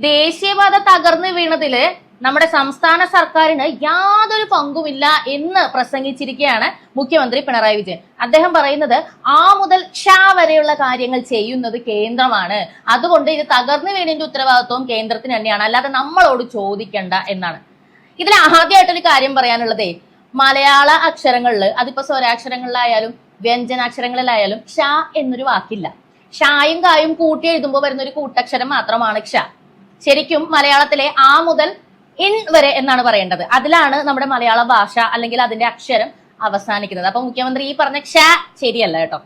ദേശീയപാത തകർന്നു വീണതില് നമ്മുടെ സംസ്ഥാന സർക്കാരിന് യാതൊരു പങ്കുമില്ല എന്ന് പ്രസംഗിച്ചിരിക്കുകയാണ് മുഖ്യമന്ത്രി പിണറായി വിജയൻ. അദ്ദേഹം പറയുന്നത് ആ മുതൽ ക്ഷ വരെയുള്ള കാര്യങ്ങൾ ചെയ്യുന്നത് കേന്ദ്രമാണ്, അതുകൊണ്ട് ഇത് തകർന്നു വീണിന്റെ ഉത്തരവാദിത്വം കേന്ദ്രത്തിന് തന്നെയാണ്, അല്ലാതെ നമ്മളോട് ചോദിക്കണ്ട എന്നാണ്. ഇതിൽ ആദ്യമായിട്ടൊരു കാര്യം പറയാനുള്ളതേ, മലയാള അക്ഷരങ്ങളിൽ അതിപ്പോ സ്വരാക്ഷരങ്ങളിലായാലും വ്യഞ്ജനാക്ഷരങ്ങളിലായാലും ക്ഷ എന്നൊരു വാക്കില്ല. ഷായും കായും കൂട്ടി എഴുതുമ്പോൾ വരുന്ന ഒരു കൂട്ടക്ഷരം മാത്രമാണ് ക്ഷ. ശരിക്കും മലയാളത്തിലെ ആ മുതൽ ഇൻ വരെ എന്നാണ് പറയേണ്ടത്. അതിലാണ് നമ്മുടെ മലയാള ഭാഷ അല്ലെങ്കിൽ അതിന്റെ അക്ഷരം അവസാനിക്കുന്നത്. അപ്പൊ മുഖ്യമന്ത്രി ഈ പറഞ്ഞ ക്ഷ ശരിയല്ല കേട്ടോ.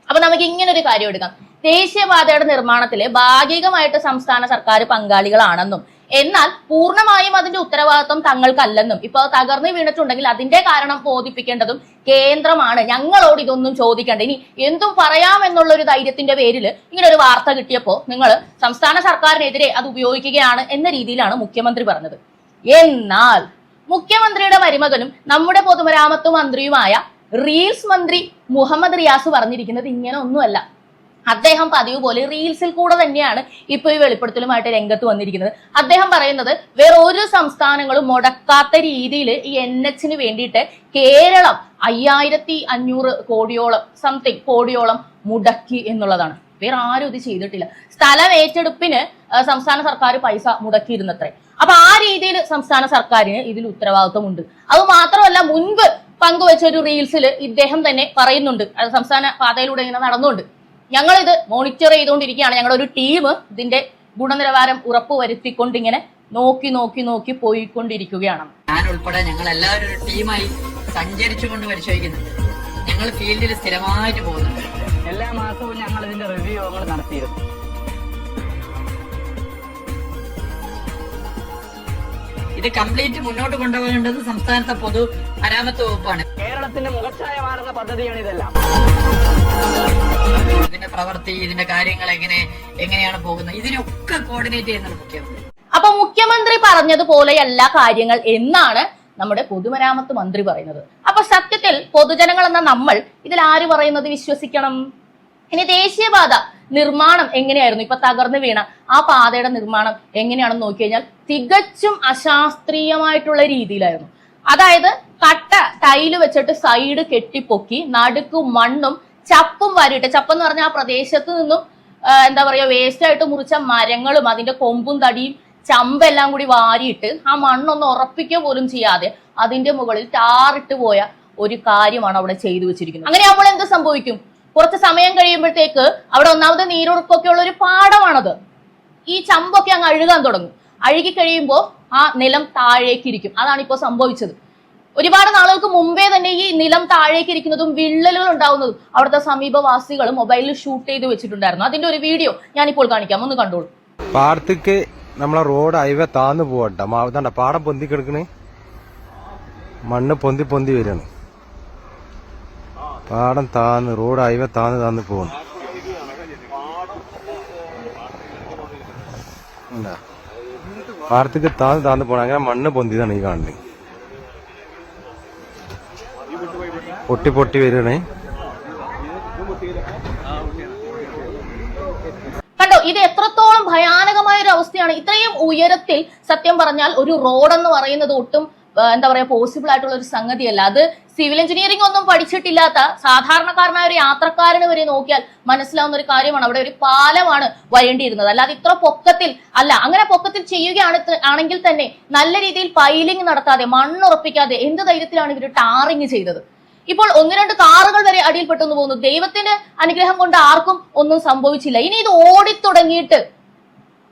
അപ്പൊ നമുക്ക് ഇങ്ങനെ ഒരു കാര്യം എടുക്കാം. ദേശീയപാതയുടെ നിർമ്മാണത്തില് ഭാഗികമായിട്ട് സംസ്ഥാന സർക്കാർ പങ്കാളികളാണെന്നും എന്നാൽ പൂർണ്ണമായും അതിന്റെ ഉത്തരവാദിത്വം തങ്ങൾക്കല്ലെന്നും ഇപ്പൊ തകർന്നു വീണിട്ടുണ്ടെങ്കിൽ അതിന്റെ കാരണം ബോധിപ്പിക്കേണ്ടതും കേന്ദ്രമാണ്, ഞങ്ങളോട് ഇതൊന്നും ചോദിക്കേണ്ട, ഇനി എന്തും പറയാമെന്നുള്ള ഒരു ധൈര്യത്തിന്റെ പേരിൽ ഇങ്ങനെ ഒരു വാർത്ത കിട്ടിയപ്പോ നിങ്ങൾ സംസ്ഥാന സർക്കാരിനെതിരെ അത് ഉപയോഗിക്കുകയാണ് എന്ന രീതിയിലാണ് മുഖ്യമന്ത്രി പറഞ്ഞത്. എന്നാൽ മുഖ്യമന്ത്രിയുടെ മരുമകനും നമ്മുടെ പൊതുമരാമത്ത് മന്ത്രിയുമായ റീൽസ് മന്ത്രി മുഹമ്മദ് റിയാസ് പറഞ്ഞിരിക്കുന്നത് ഇങ്ങനെ ഒന്നുമല്ല. അദ്ദേഹം പതിവ് പോലെ റീൽസിൽ കൂടെ തന്നെയാണ് ഇപ്പൊ ഈ വെളിപ്പെടുത്തലുമായിട്ട് രംഗത്ത് വന്നിരിക്കുന്നത്. അദ്ദേഹം പറയുന്നത് വേറെ ഒരു സംസ്ഥാനങ്ങളും മുടക്കാത്ത രീതിയിൽ ഈ NH വേണ്ടിയിട്ട് കേരളം 5500 കോടിയോളം സംതിങ് കോടിയോളം മുടക്കി എന്നുള്ളതാണ്. വേറെ ആരും ഇത് ചെയ്തിട്ടില്ല. സ്ഥലം ഏറ്റെടുപ്പിന് സംസ്ഥാന സർക്കാർ പൈസ മുടക്കിയിരുന്നത്രേ. അപ്പൊ ആ രീതിയിൽ സംസ്ഥാന സർക്കാരിന് ഇതിൽ ഉത്തരവാദിത്വമുണ്ട്. അത് മാത്രമല്ല, മുൻപ് പങ്കുവെച്ച ഒരു റീൽസിൽ ഇദ്ദേഹം തന്നെ പറയുന്നുണ്ട്, അത് സംസ്ഥാന പാതയിലൂടെ ഇങ്ങനെ നടന്നുകൊണ്ട് ഞങ്ങൾ ഇത് മോണിറ്റർ ചെയ്തുകൊണ്ടിരിക്കുകയാണ്, ഞങ്ങളുടെ ഒരു ടീം ഇതിന്റെ ഗുണനിലവാരം ഉറപ്പുവരുത്തിക്കൊണ്ട് ഇങ്ങനെ നോക്കി നോക്കി നോക്കി പോയിക്കൊണ്ടിരിക്കുകയാണ്. ഞാൻ ഉൾപ്പെടെ ഞങ്ങൾ എല്ലാവരും ഒരു ടീമായി സഞ്ചരിച്ചുകൊണ്ട് പരിശോധിക്കുന്നുണ്ട്. ഞങ്ങൾ ഫീൽഡിൽ സ്ഥിരമായിട്ട് പോകുന്നുണ്ട്. എല്ലാ മാസവും ഞങ്ങൾ ഇതിന്റെ റിവ്യൂ നടത്തിയിരുന്നു. ഇത് കംപ്ലീറ്റ് മുന്നോട്ട് കൊണ്ടുപോകേണ്ടത് സംസ്ഥാനത്തെ പൊതു മരാമത്ത് വകുപ്പാണ്. കേരളത്തിന്റെ മുഖച്ഛായ മാറുന്ന പദ്ധതിയാണ് ഇതെല്ലാം. ഇതിന്റെ പ്രവൃത്തി, ഇതിന്റെ കാര്യങ്ങൾ എങ്ങനെയാണ് പോകുന്നത്, ഇതിനൊക്കെ കോർഡിനേറ്റ് ചെയ്യുന്നത് മുഖ്യമന്ത്രി. അപ്പൊ മുഖ്യമന്ത്രി പറഞ്ഞതുപോലെയല്ല കാര്യങ്ങൾ എന്നാണ് നമ്മുടെ പൊതുമരാമത്ത് മന്ത്രി പറയുന്നത്. അപ്പൊ സത്യത്തിൽ പൊതുജനങ്ങൾ എന്ന നമ്മൾ ഇതിൽ ആര് പറയുന്നത് വിശ്വസിക്കണം? ഇനി ദേശീയപാത നിർമ്മാണം എങ്ങനെയായിരുന്നു, ഇപ്പൊ തകർന്നു വീണ ആ പാതയുടെ നിർമ്മാണം എങ്ങനെയാണെന്ന് നോക്കി കഴിഞ്ഞാൽ തികച്ചും അശാസ്ത്രീയമായിട്ടുള്ള രീതിയിലായിരുന്നു. അതായത് കട്ട ടൈല് വെച്ചിട്ട് സൈഡ് കെട്ടിപ്പൊക്കി നടുക്ക് മണ്ണും ചപ്പും വാരിയിട്ട്, ചപ്പെന്ന് പറഞ്ഞാൽ ആ പ്രദേശത്ത് നിന്നും എന്താ പറയാ വേസ്റ്റ് ആയിട്ട് മുറിച്ച മരങ്ങളും അതിന്റെ കൊമ്പും തടിയും ചമ്പെല്ലാം കൂടി വാരിയിട്ട് ആ മണ്ണൊന്ന് ഉറപ്പിക്കുക പോലും ചെയ്യാതെ അതിന്റെ മുകളിൽ ടാറിട്ട് പോയ ഒരു കാര്യമാണ് അവിടെ ചെയ്തു വെച്ചിരിക്കുന്നത്. അങ്ങനെ ആകുമ്പോൾ എന്ത് സംഭവിക്കും? കുറച്ച് സമയം കഴിയുമ്പോഴത്തേക്ക് അവിടെ ഒന്നാമത് നീരൊഴുക്കൊക്കെ ഉള്ള ഒരു പാടമാണത്. ഈ ചമ്പൊക്കെ അങ്ങ് അഴുകാൻ തുടങ്ങും. അഴുകി കഴിയുമ്പോൾ ആ നിലം താഴേക്ക് ഇരിക്കും. അതാണ് ഇപ്പോൾ സംഭവിച്ചത്. ഒരുപാട് നാളുകൾക്ക് മുമ്പേ തന്നെ ഈ നിലം താഴേക്ക് ഇരിക്കുന്നതും വിള്ളലുകൾ ഉണ്ടാവുന്നതും അവിടുത്തെ സമീപവാസികൾ മൊബൈലിൽ ഷൂട്ട് ചെയ്ത് വെച്ചിട്ടുണ്ടായിരുന്നു. അതിന്റെ ഒരു വീഡിയോ ഞാനിപ്പോൾ കാണിക്കാം, ഒന്ന് കണ്ടോളൂ. പാടത്തേക്ക് നമ്മളെ റോഡ് ഹൈവേ താന്ന് പോവട്ട, പാടം പൊന്തി കിടക്കണേ, മണ്ണ് പൊന്തി പൊന്തി വരികയാണ്. പാടം താന്ന് റോഡ് ഹൈവേ താന്ന് പോകണം. പാടത്തേക്ക് താന്ന് പോകണം. അങ്ങനെ മണ്ണ് പൊന്തിയതാണ് ഈ കാണുന്നത്. പൊട്ടി പൊട്ടി വരണേ. കണ്ടോ, ഇത് എത്രത്തോളം ഭയാനകമായ ഒരു അവസ്ഥയാണ്. ഇത്രയും ഉയരത്തിൽ സത്യം പറഞ്ഞാൽ ഒരു റോഡ് എന്ന് പറയുന്നത് ഒട്ടും എന്താ പറയാ പോസിബിൾ ആയിട്ടുള്ള ഒരു സംഗതിയല്ല. അത് സിവിൽ എഞ്ചിനീയറിംഗ് ഒന്നും പഠിച്ചിട്ടില്ലാത്ത സാധാരണക്കാരനായ ഒരു യാത്രക്കാരന് വരെ നോക്കിയാൽ മനസ്സിലാവുന്ന ഒരു കാര്യമാണ്. അവിടെ ഒരു പാലമാണ് വരേണ്ടിയിരുന്നത്, അല്ലാതെ ഇത്ര പൊക്കത്തിൽ അല്ല. അങ്ങനെ പൊക്കത്തിൽ ആണെങ്കിൽ തന്നെ നല്ല രീതിയിൽ പൈലിംഗ് നടത്താതെ മണ്ണുറപ്പിക്കാതെ എന്ത് ധൈര്യത്തിലാണ് ഇവർ ടാറിങ് ചെയ്തത്? ഇപ്പോൾ 1-2 കാറുകൾ വരെ അടിയിൽപ്പെട്ടെന്ന് പോകുന്നു. ദൈവത്തിന്റെ അനുഗ്രഹം കൊണ്ട് ആർക്കും ഒന്നും സംഭവിച്ചില്ല. ഇനി ഇത് ഓടിത്തുടങ്ങിയിട്ട്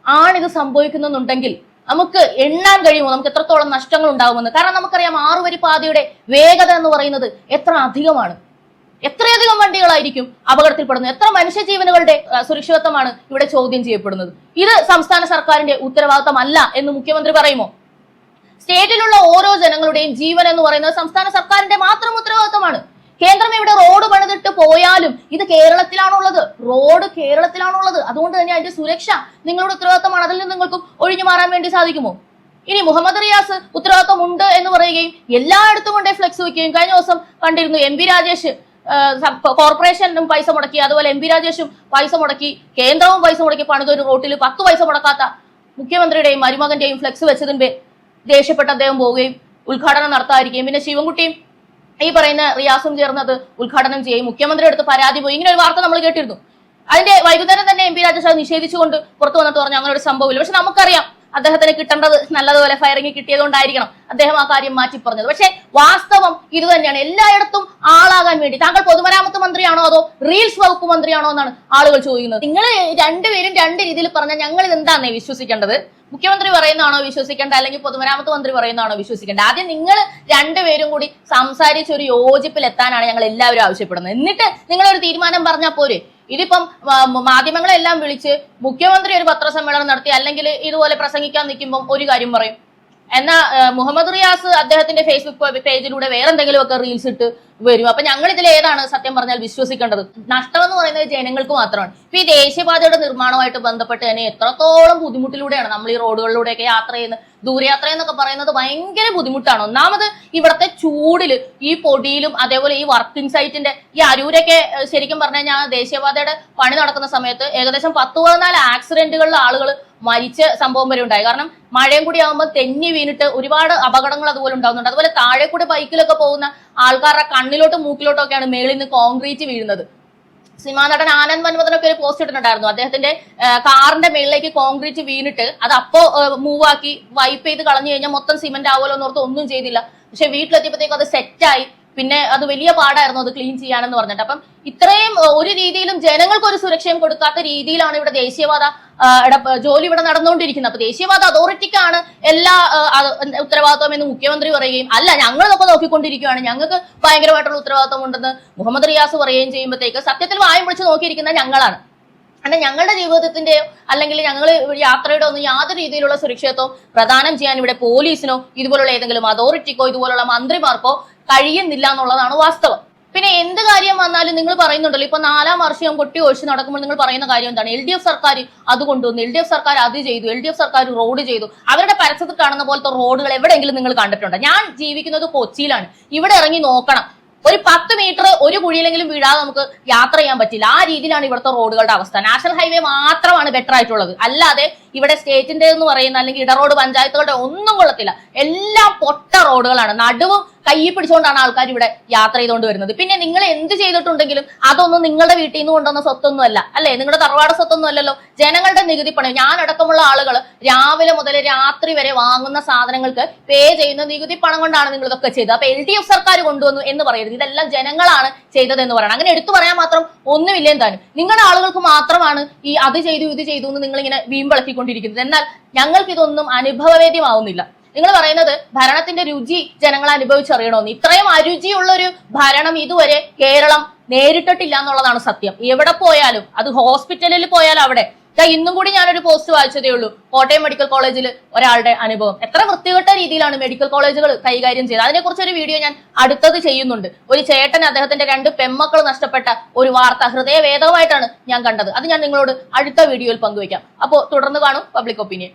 ആണിത് സംഭവിക്കുന്നുണ്ടെങ്കിൽ നമുക്ക് എണ്ണാൻ കഴിയുമോ നമുക്ക് എത്രത്തോളം നഷ്ടങ്ങൾ ഉണ്ടാകുമെന്ന്? കാരണം നമുക്കറിയാം 6 വരി പാതയുടെ വേഗത എന്ന് പറയുന്നത് എത്ര അധികമാണ്. എത്രയധികം വണ്ടികളായിരിക്കും അപകടത്തിൽപ്പെടുന്നത്, എത്ര മനുഷ്യജീവനുകളുടെ സുരക്ഷിതത്വമാണ് ഇവിടെ ചോദ്യം ചെയ്യപ്പെടുന്നത്. ഇത് സംസ്ഥാന സർക്കാരിന്റെ ഉത്തരവാദിത്തമല്ല എന്ന് മുഖ്യമന്ത്രി പറയുമോ? സ്റ്റേറ്റിലുള്ള ഓരോ ജനങ്ങളുടെയും ജീവൻ എന്ന് പറയുന്നത് സംസ്ഥാന സർക്കാരിന്റെ മാത്രം ഉത്തരവാദിത്തമാണ്. കേന്ദ്രം ഇവിടെ റോഡ് പണിതിട്ട് പോയാലും ഇത് കേരളത്തിലാണുള്ളത്, റോഡ് കേരളത്തിലാണുള്ളത്. അതുകൊണ്ട് തന്നെ അതിന്റെ സുരക്ഷ നിങ്ങളുടെ ഉത്തരവാദിത്തമാണ്. അതിൽ നിന്ന് നിങ്ങൾക്ക് ഒഴിഞ്ഞു മാറാൻ വേണ്ടി സാധിക്കുമോ? ഇനി മുഹമ്മദ് റിയാസ് ഉത്തരവാദിത്തം ഉണ്ട് എന്ന് പറയുകയും എല്ലായിടത്തും കൊണ്ടേ ഫ്ലെക്സ് വയ്ക്കുകയും, കഴിഞ്ഞ ദിവസം കണ്ടിരുന്നു MP രാജേഷ് കോർപ്പറേഷനും പൈസ മുടക്കി, അതുപോലെ MP രാജേഷും പൈസ മുടക്കി, കേന്ദ്രവും പൈസ മുടക്കി പണിതൊരു റോട്ടിൽ 10 പൈസ മുടക്കാത്ത മുഖ്യമന്ത്രിയുടെയും മരുമകന്റെയും ഫ്ലെക്സ് വെച്ചതിന് ദേഷ്യപ്പെട്ട് അദ്ദേഹം പോവുകയും ഉദ്ഘാടനം നടത്താതിരിക്കുകയും പിന്നെ ശിവൻകുട്ടിയും ഈ പറയുന്ന റിയാസും ചേർന്നത് ഉദ്ഘാടനം ചെയ്യും, മുഖ്യമന്ത്രി അടുത്ത് പരാതി പോയി, ഇങ്ങനെ ഒരു വാർത്ത നമ്മൾ കേട്ടിരുന്നു. അതിന്റെ വൈകുന്നേരം തന്നെ എം പി രാജേഷ് അത് നിഷേധിച്ചുകൊണ്ട് പുറത്തു വന്നിട്ട് പറഞ്ഞു അങ്ങനെ ഒരു സംഭവമില്ല. പക്ഷെ നമുക്കറിയാം അദ്ദേഹത്തിന് കിട്ടേണ്ടത് നല്ലതുപോലെ ഫയറിംഗ് കിട്ടിയതുകൊണ്ടായിരിക്കണം അദ്ദേഹം ആ കാര്യം മാറ്റി പറഞ്ഞത്. പക്ഷെ വാസ്തവം ഇത് തന്നെയാണ്. എല്ലായിടത്തും ആളാകാൻ വേണ്ടി താങ്കൾ പൊതുമരാമത്ത് മന്ത്രിയാണോ അതോ റീൽസ് വകുപ്പ് മന്ത്രിയാണോ എന്നാണ് ആളുകൾ ചോദിക്കുന്നത്. നിങ്ങൾ രണ്ടുപേരും രണ്ട് രീതിയിൽ പറഞ്ഞാൽ ഞങ്ങൾ ഇത് എന്താണെന്നേ വിശ്വസിക്കേണ്ടത്? മുഖ്യമന്ത്രി പറയുന്നതാണോ വിശ്വസിക്കേണ്ടത്, അല്ലെങ്കിൽ പൊതുമരാമത്ത് മന്ത്രി പറയുന്നതാണോ വിശ്വസിക്കേണ്ടത്? ആദ്യം നിങ്ങൾ രണ്ടുപേരും കൂടി സംസാരിച്ച് ഒരു യോജിപ്പിൽ എത്താനാണ് ഞങ്ങൾ എല്ലാവരും ആവശ്യപ്പെടുന്നത്. എന്നിട്ട് നിങ്ങളൊരു തീരുമാനം പറഞ്ഞാൽ പോരെ. ഇതിപ്പം മാധ്യമങ്ങളെല്ലാം വിളിച്ച് മുഖ്യമന്ത്രി ഒരു പത്രസമ്മേളനം നടത്തി അല്ലെങ്കിൽ ഇതുപോലെ പ്രസംഗിക്കാൻ നിൽക്കുമ്പോൾ ഒരു കാര്യം പറയും, എന്നാ മുഹമ്മദ് റിയാസ് അദ്ദേഹത്തിന്റെ ഫേസ്ബുക്ക് പേജിലൂടെ വേറെ എന്തെങ്കിലുമൊക്കെ റീൽസ് ഇട്ട് വരും. അപ്പൊ ഞങ്ങൾ ഇതിൽ ഏതാണ് സത്യം പറഞ്ഞാൽ വിശ്വസിക്കേണ്ടത്? നഷ്ടം എന്ന് പറയുന്നത് ജനങ്ങൾക്ക് മാത്രമാണ്. ഇപ്പൊ ഈ ദേശീയപാതയുടെ നിർമ്മാണവുമായിട്ട് ബന്ധപ്പെട്ട് തന്നെ എത്രത്തോളം ബുദ്ധിമുട്ടിലൂടെയാണ് നമ്മൾ ഈ റോഡുകളിലൂടെയൊക്കെ യാത്ര ചെയ്യുന്നത്. ദൂരയാത്ര എന്നൊക്കെ പറയുന്നത് ഭയങ്കര ബുദ്ധിമുട്ടാണ്. ഒന്നാമത് ഇവിടുത്തെ ചൂടില് ഈ പൊടിയിലും അതേപോലെ ഈ വർക്കിംഗ് സൈറ്റിന്റെ ഈ അരൂരൊക്കെ ശരിക്കും പറഞ്ഞു കഴിഞ്ഞാൽ ദേശീയപാതയുടെ പണി നടക്കുന്ന സമയത്ത് ഏകദേശം 10-14 ആക്സിഡന്റുകളിൽ ആളുകൾ മരിച്ച സംഭവം വരെ ഉണ്ടായി. കാരണം മഴയും കൂടി ആകുമ്പോൾ തെന്നി വീണിട്ട് ഒരുപാട് അപകടങ്ങൾ അതുപോലെ ഉണ്ടാകുന്നുണ്ട്. അതുപോലെ താഴെ കൂടെ ബൈക്കിലൊക്കെ പോകുന്ന ആൾക്കാരുടെ കണ്ണിലോട്ടും മൂക്കിലോട്ടും ഒക്കെയാണ് മേളിൽ നിന്ന് കോൺക്രീറ്റ് വീഴുന്നത്. സിനിമാ നടൻ ആനന്ദ് മന്മഥനൊക്കെ ഒരു പോസ്റ്റ് ഇട്ടിട്ടുണ്ടായിരുന്നു. അദ്ദേഹത്തിന്റെ കാറിന്റെ മേളിലേക്ക് കോൺക്രീറ്റ് വീണിട്ട് അത് അപ്പോ മൂവാക്കി വൈപ്പ് ചെയ്ത് കളഞ്ഞു കഴിഞ്ഞാൽ മൊത്തം സിമെന്റ് ആവുമല്ലോ എന്നോർത്ത് ഒന്നും ചെയ്തില്ല. പക്ഷെ വീട്ടിലെത്തിയപ്പോഴത്തേക്കും അത് സെറ്റായി. പിന്നെ അത് വലിയ പാടായിരുന്നു അത് ക്ലീൻ ചെയ്യാനെന്ന് പറഞ്ഞിട്ട്. അപ്പം ഇത്രയും ഒരു രീതിയിലും ജനങ്ങൾക്ക് ഒരു സുരക്ഷയും കൊടുക്കാത്ത രീതിയിലാണ് ഇവിടെ ദേശീയപാത ജോലി ഇവിടെ നടന്നുകൊണ്ടിരിക്കുന്നത്. അപ്പൊ ദേശീയപാത അതോറിറ്റിക്കാണ് എല്ലാ ഉത്തരവാദിത്വം എന്ന് മുഖ്യമന്ത്രി പറയുകയും അല്ല ഞങ്ങൾ ഇതൊക്കെ നോക്കിക്കൊണ്ടിരിക്കുകയാണ്, ഞങ്ങൾക്ക് ഭയങ്കരമായിട്ടുള്ള ഉത്തരവാദിത്വം ഉണ്ടെന്ന് മുഹമ്മദ് റിയാസ് പറയുകയും ചെയ്യുമ്പോഴത്തേക്ക് സത്യത്തിൽ വായും പിടിച്ച് നോക്കിയിരിക്കുന്ന ഞങ്ങളാണ്. അല്ല ഞങ്ങളുടെ ജീവിതത്തിന്റെയോ അല്ലെങ്കിൽ ഞങ്ങൾ യാത്രയുടെ ഒന്നും യാതൊരു രീതിയിലുള്ള സുരക്ഷിതത്വം പ്രദാനം ചെയ്യാൻ ഇവിടെ പോലീസിനോ ഇതുപോലുള്ള ഏതെങ്കിലും അതോറിറ്റിക്കോ ഇതുപോലുള്ള മന്ത്രിമാർക്കോ കഴിയുന്നില്ല എന്നുള്ളതാണ് വാസ്തവം. പിന്നെ എന്ത് കാര്യം വന്നാലും നിങ്ങൾ പറയുന്നുണ്ടല്ലോ, ഇപ്പൊ 4ാം വാർഷികം കൊട്ടി ഒഴിച്ച് നടക്കുമ്പോൾ നിങ്ങൾ പറയുന്ന കാര്യം എന്താണ്? LDF സർക്കാർ അത് കൊണ്ടുവന്നു, LDF സർക്കാർ അത് ചെയ്തു, LDF സർക്കാർ റോഡ് ചെയ്തു. അവരുടെ പരസ്യത്തിൽ കാണുന്ന പോലത്തെ റോഡുകൾ എവിടെയെങ്കിലും നിങ്ങൾ കണ്ടിട്ടുണ്ടോ? ഞാൻ ജീവിക്കുന്നത് കൊച്ചിയിലാണ്. ഇവിടെ ഇറങ്ങി നോക്കണം, ഒരു 10 മീറ്റർ ഒരു കുഴിയിലെങ്കിലും വീഴാതെ നമുക്ക് യാത്ര ചെയ്യാൻ പറ്റില്ല. ആ രീതിയിലാണ് ഇവിടുത്തെ റോഡുകളുടെ അവസ്ഥ. നാഷണൽ ഹൈവേ മാത്രമാണ് ബെറ്റർ ആയിട്ടുള്ളത്. അല്ലാതെ ഇവിടെ സ്റ്റേറ്റിന്റെ എന്ന് പറയുന്ന അല്ലെങ്കിൽ ഇടറോഡ് പഞ്ചായത്തുകളുടെ ഒന്നും കൊള്ളത്തില്ല. എല്ലാം പൊട്ട റോഡുകളാണ്. നടുവും കൈ പിടിച്ചുകൊണ്ടാണ് ആൾക്കാർ ഇവിടെ യാത്ര ചെയ്തുകൊണ്ട് വരുന്നത്. പിന്നെ നിങ്ങൾ എന്ത് ചെയ്തിട്ടുണ്ടെങ്കിലും അതൊന്നും നിങ്ങളുടെ വീട്ടിൽ നിന്ന് കൊണ്ടുവന്ന സ്വത്തൊന്നും അല്ല, അല്ലെ? നിങ്ങളുടെ തറവാട് സ്വത്തൊന്നും അല്ലല്ലോ, ജനങ്ങളുടെ നികുതി പണം. ഞാനടക്കമുള്ള ആളുകൾ രാവിലെ മുതൽ രാത്രി വരെ വാങ്ങുന്ന സാധനങ്ങൾക്ക് പേ ചെയ്യുന്ന നികുതി പണം കൊണ്ടാണ് നിങ്ങൾ ഇതൊക്കെ ചെയ്തത്. അപ്പൊ LDF സർക്കാർ കൊണ്ടുവന്നു എന്ന് പറയരുത്. ഇതെല്ലാം ജനങ്ങളാണ് ചെയ്തതെന്ന് പറയണം. അങ്ങനെ എടുത്തു പറയാൻ മാത്രം ഒന്നുമില്ല. എന്തായാലും നിങ്ങളുടെ ആളുകൾക്ക് മാത്രമാണ് ഈ അത് ചെയ്തു ഇത് ചെയ്തു എന്ന് നിങ്ങൾ ഇങ്ങനെ വീമ്പിളക്കിക്കൊണ്ടിരിക്കുന്നത്. എന്നാൽ ഞങ്ങൾക്ക് ഇതൊന്നും അനുഭവവേദ്യമാവുന്നില്ല. നിങ്ങൾ പറയുന്നത് ഭരണത്തിന്റെ രുചി ജനങ്ങൾ അനുഭവിച്ചറിയണമെന്ന്. ഇത്രയും അരുചിയുള്ള ഒരു ഭരണം ഇതുവരെ കേരളം നേരിട്ടിട്ടില്ല എന്നുള്ളതാണ് സത്യം. എവിടെ പോയാലും, അത് ഹോസ്പിറ്റലിൽ പോയാലും അവിടെ ഇന്നും കൂടി ഞാനൊരു പോസ്റ്റ് വായിച്ചതേ ഉള്ളൂ. കോട്ടയം മെഡിക്കൽ കോളേജിൽ ഒരാളുടെ അനുഭവം. എത്ര വൃത്തികെട്ട രീതിയിലാണ് മെഡിക്കൽ കോളേജുകൾ കൈകാര്യം ചെയ്തത്. അതിനെക്കുറിച്ച് ഒരു വീഡിയോ ഞാൻ അടുത്തത് ചെയ്യുന്നുണ്ട്. ഒരു ചേട്ടൻ അദ്ദേഹത്തിന്റെ 2 പെൺമക്കൾ നഷ്ടപ്പെട്ട ഒരു വാർത്ത ഹൃദയവേദകമായിട്ടാണ് ഞാൻ കണ്ടത്. അത് ഞാൻ നിങ്ങളോട് അടുത്ത വീഡിയോയിൽ പങ്കുവയ്ക്കാം. അപ്പോൾ തുടർന്ന് കാണും പബ്ലിക് ഒപ്പീനിയൻ.